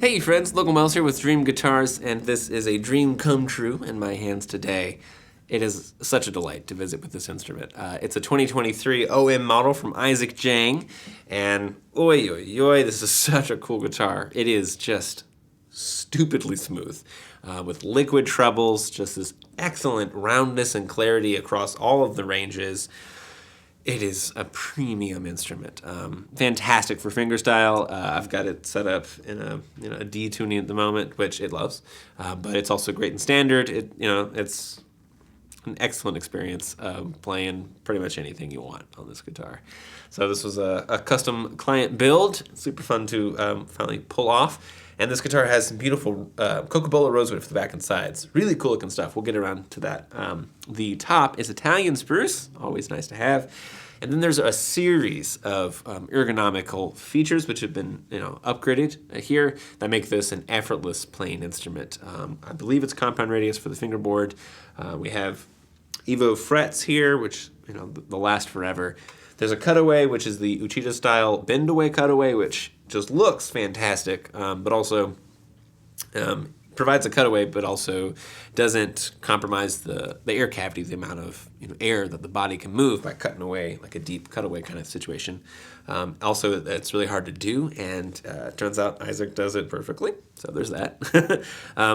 Hey friends, Logan Wells here with Dream Guitars, and this is a dream come true in my hands today. It is such a delight to visit with this instrument. It's a 2023 OM model from Isaac Jang, and oi, this is such a cool guitar. It is just stupidly smooth, with liquid trebles, just this excellent roundness and clarity across all of the ranges. It is a premium instrument. Fantastic for fingerstyle. I've got it set up in a D tuning at the moment, which it loves. But it's also great in standard. It's an excellent experience playing pretty much anything you want on this guitar. So this was a custom client build. Super fun to finally pull off. And this guitar has some beautiful Cocobolo rosewood for the back and sides. Really cool looking stuff. We'll get around to that. The top is Italian spruce, always nice to have. And then there's a series of ergonomical features which have been upgraded here that make this an effortless playing instrument. I believe it's compound radius for the fingerboard. We have Evo frets here, which they'll last forever. There's a cutaway, which is the Uchida style bend away cutaway, which just looks fantastic, but also provides a cutaway, but also doesn't compromise the air cavity, the amount of air that the body can move by cutting away, like a deep cutaway kind of situation. Also, it's really hard to do, and turns out Isaac does it perfectly, so there's that.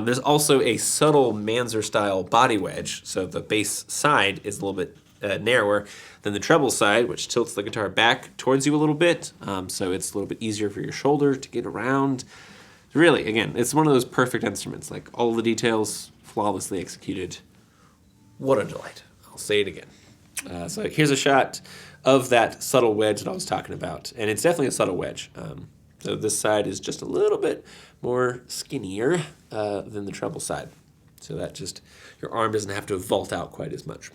There's also a subtle Manzer style body wedge, so the bass side is a little bit narrower than the treble side, which tilts the guitar back towards you a little bit, so it's a little bit easier for your shoulder to get around. Really, again, it's one of those perfect instruments, like all the details flawlessly executed. What a delight. I'll say it again. So here's a shot of that subtle wedge that I was talking about, and it's definitely a subtle wedge. So this side is just a little bit more skinnier than the treble side, so that just your arm doesn't have to vault out quite as much.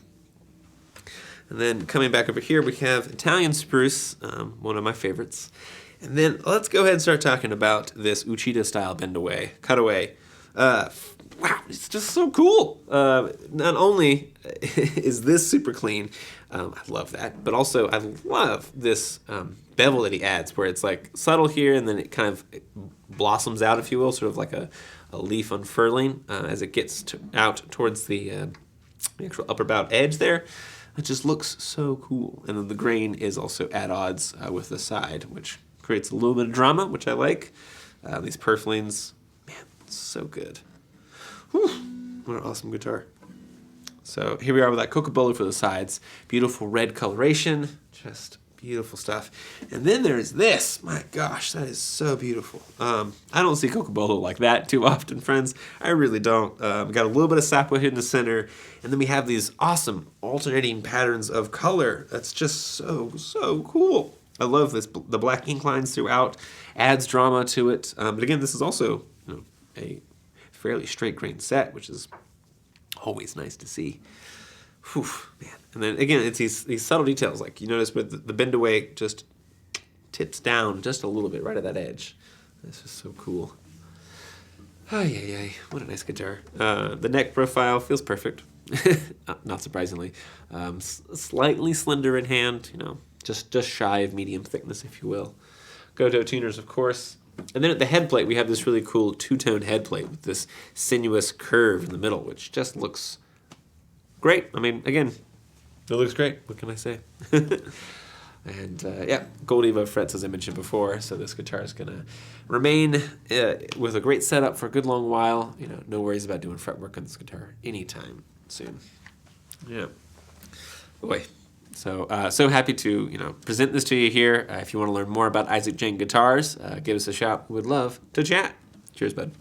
And then coming back over here, we have Italian spruce, one of my favorites. And then let's go ahead and start talking about this Uchida style bend away, cutaway. Wow, it's just so cool. Not only is this super clean, I love that, but also I love this bevel that he adds, where it's like subtle here and then it kind of blossoms out, if you will, sort of like a leaf unfurling as it gets out towards the actual upper bout edge there. It just looks so cool. And then the grain is also at odds with the side, which creates a little bit of drama, which I like. These purflings, man, so good. Whew, what an awesome guitar. So here we are with that Cocobolo for the sides. Beautiful red coloration, just beautiful stuff. And then there's this. My gosh, that is so beautiful. I don't see Cocobolo like that too often, friends. I really don't. We got a little bit of sapwood in the center, and then we have these awesome alternating patterns of color. That's just so cool. I love this. The black ink lines throughout adds drama to it. But again, this is also a fairly straight grain set, which is always nice to see. Whew, man. And then again, it's these subtle details. Like you notice with the bend away just tips down just a little bit right at that edge. This is so cool. Ay, what a nice guitar. The neck profile feels perfect. Not surprisingly. Slightly slender in hand, just shy of medium thickness, if you will. Goto tuners, of course. And then at the head plate, we have this really cool two-tone head plate with this sinuous curve in the middle, which just looks great. I mean, again, it looks great. What can I say? And yeah, Gold Evo frets as I mentioned before, so this guitar is gonna remain with a great setup for a good long while. You know, no worries about doing fretwork on this guitar anytime soon. Yeah, boy. So so happy to present this to you here. If you want to learn more about Isaac Jang guitars, give us a shout. We'd love to chat. Cheers, bud.